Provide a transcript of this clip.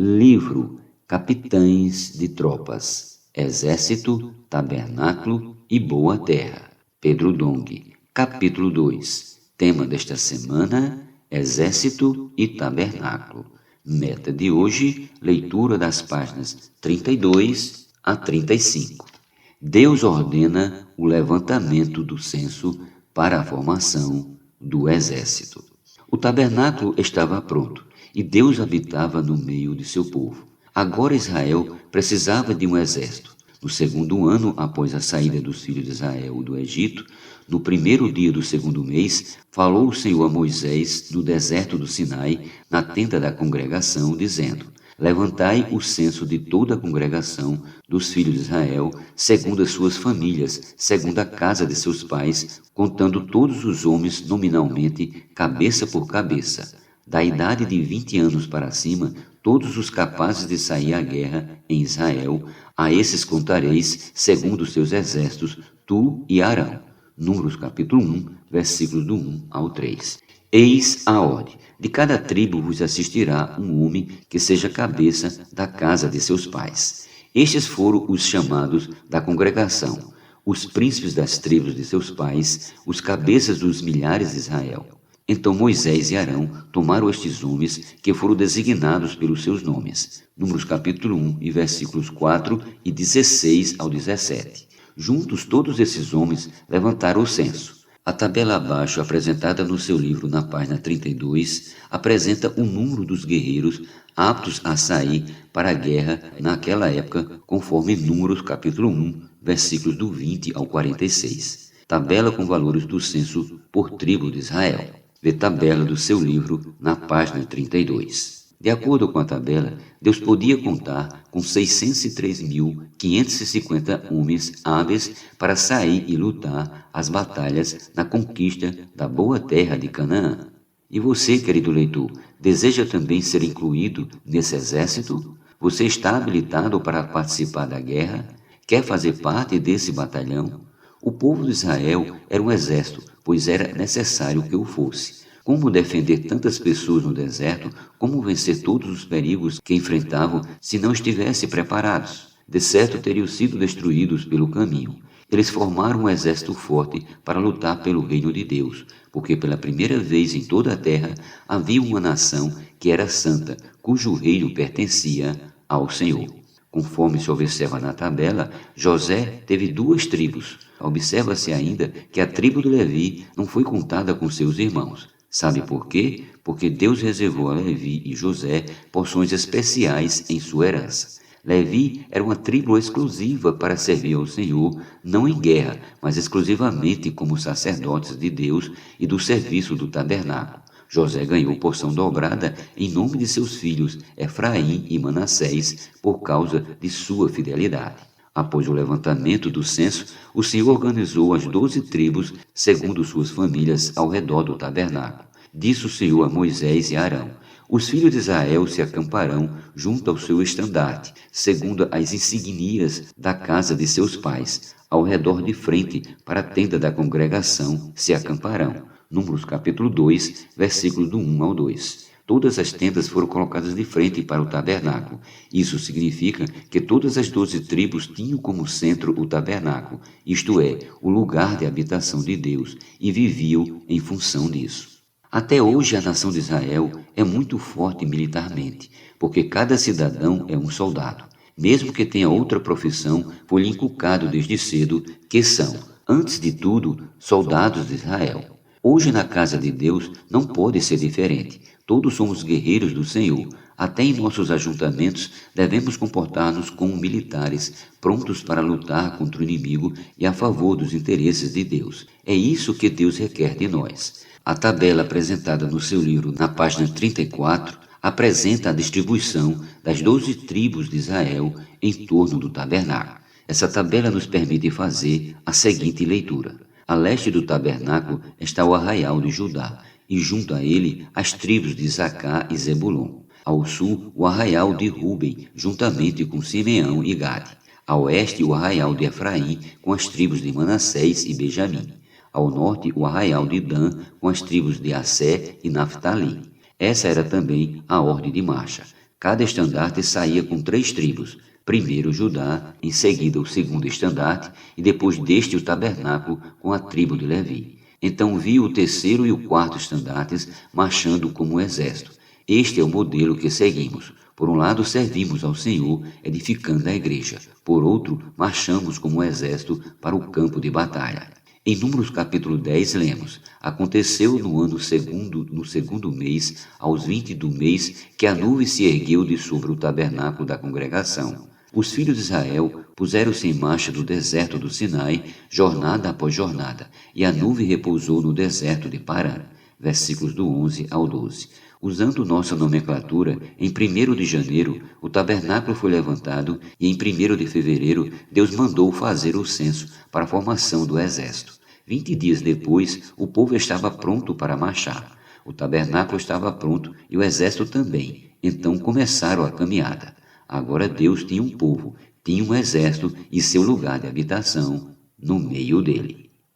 Livro Capitães de Tropas, Exército, Tabernáculo e Boa Terra. Pedro Dong. Capítulo 2. Tema desta semana: Exército e Tabernáculo. Meta de hoje: leitura das páginas 32 a 35. Deus ordena o levantamento do censo para a formação do exército. O tabernáculo estava pronto e Deus habitava no meio de seu povo. Agora Israel precisava de um exército. No segundo ano após a saída dos filhos de Israel do Egito, no primeiro dia do segundo mês, falou o Senhor a Moisés no deserto do Sinai, na tenda da congregação, dizendo: Levantai o censo de toda a congregação dos filhos de Israel, segundo as suas famílias, segundo a casa de seus pais, contando todos os homens nominalmente, cabeça por cabeça. Da idade de 20 anos para cima, todos os capazes de sair à guerra em Israel, a esses contareis, segundo os seus exércitos, tu e Arão. Números capítulo 1, versículos do 1 ao 3. Eis a ordem: de cada tribo vos assistirá um homem que seja cabeça da casa de seus pais. Estes foram os chamados da congregação, os príncipes das tribos de seus pais, os cabeças dos milhares de Israel. Então Moisés e Arão tomaram estes homens que foram designados pelos seus nomes. Números capítulo 1 e versículos 4 e 16 ao 17. Juntos todos esses homens levantaram o censo. A tabela abaixo, apresentada no seu livro na página 32, apresenta o número dos guerreiros aptos a sair para a guerra naquela época, conforme Números capítulo 1, versículos do 20 ao 46. Tabela com valores do censo por tribo de Israel. Vê tabela do seu livro na página 32. De acordo com a tabela, Deus podia contar com 603.550 homens hábeis para sair e lutar as batalhas na conquista da boa terra de Canaã. E você, querido leitor, deseja também ser incluído nesse exército? Você está habilitado para participar da guerra? Quer fazer parte desse batalhão? O povo de Israel era um exército, pois era necessário que o fosse. Como defender tantas pessoas no deserto? Como vencer todos os perigos que enfrentavam se não estivessem preparados? De certo teriam sido destruídos pelo caminho. Eles formaram um exército forte para lutar pelo reino de Deus, porque pela primeira vez em toda a terra havia uma nação que era santa, cujo reino pertencia ao Senhor. Conforme se observa na tabela, José teve 2 tribos. Observa-se ainda que a tribo de Levi não foi contada com seus irmãos. Sabe por quê? Porque Deus reservou a Levi e José porções especiais em sua herança. Levi era uma tribo exclusiva para servir ao Senhor, não em guerra, mas exclusivamente como sacerdotes de Deus e do serviço do tabernáculo. José ganhou porção dobrada em nome de seus filhos, Efraim e Manassés, por causa de sua fidelidade. Após o levantamento do censo, o Senhor organizou as 12 tribos, segundo suas famílias, ao redor do tabernáculo. Disse o Senhor a Moisés e a Arão: os filhos de Israel se acamparão junto ao seu estandarte, segundo as insígnias da casa de seus pais, ao redor de frente para a tenda da congregação se acamparão. Números capítulo 2, versículos do 1 ao 2. Todas as tendas foram colocadas de frente para o tabernáculo. Isso significa que todas as 12 tribos tinham como centro o tabernáculo, isto é, o lugar de habitação de Deus, e viviam em função disso. Até hoje a nação de Israel é muito forte militarmente, porque cada cidadão é um soldado. Mesmo que tenha outra profissão, foi-lhe inculcado desde cedo que são, antes de tudo, soldados de Israel. Hoje na casa de Deus não pode ser diferente. Todos somos guerreiros do Senhor. Até em nossos ajuntamentos devemos comportar-nos como militares, prontos para lutar contra o inimigo e a favor dos interesses de Deus. É isso que Deus requer de nós. A tabela apresentada no seu livro, na página 34, apresenta a distribuição das 12 tribos de Israel em torno do tabernáculo. Essa tabela nos permite fazer a seguinte leitura. A leste do tabernáculo está o arraial de Judá, e junto a ele as tribos de Zacá e Zebulon. Ao sul, o arraial de Ruben, juntamente com Simeão e Gade. A oeste, o arraial de Efraim, com as tribos de Manassés e Benjamim. Ao norte, o arraial de Dan, com as tribos de Assé e Naftali. Essa era também a ordem de marcha. Cada estandarte saía com 3 tribos, primeiro Judá, em seguida o segundo estandarte, e depois deste o tabernáculo com a tribo de Levi. Então vi o terceiro e o quarto estandartes marchando como exército. Este é o modelo que seguimos. Por um lado, servimos ao Senhor, edificando a igreja. Por outro, marchamos como exército para o campo de batalha. Em Números capítulo 10, lemos: Aconteceu no segundo mês, aos 20 do mês, que a nuvem se ergueu de sobre o tabernáculo da congregação. Os filhos de Israel puseram-se em marcha do deserto do Sinai, jornada após jornada, e a nuvem repousou no deserto de Parã. Versículos do 11 ao 12. Usando nossa nomenclatura, em 1º de janeiro, o tabernáculo foi levantado e em 1º de fevereiro, Deus mandou fazer o censo para a formação do exército. 20 dias depois, o povo estava pronto para marchar. O tabernáculo estava pronto e o exército também. Então começaram a caminhada. Agora Deus tinha um povo, tinha um exército e seu lugar de habitação no meio dele.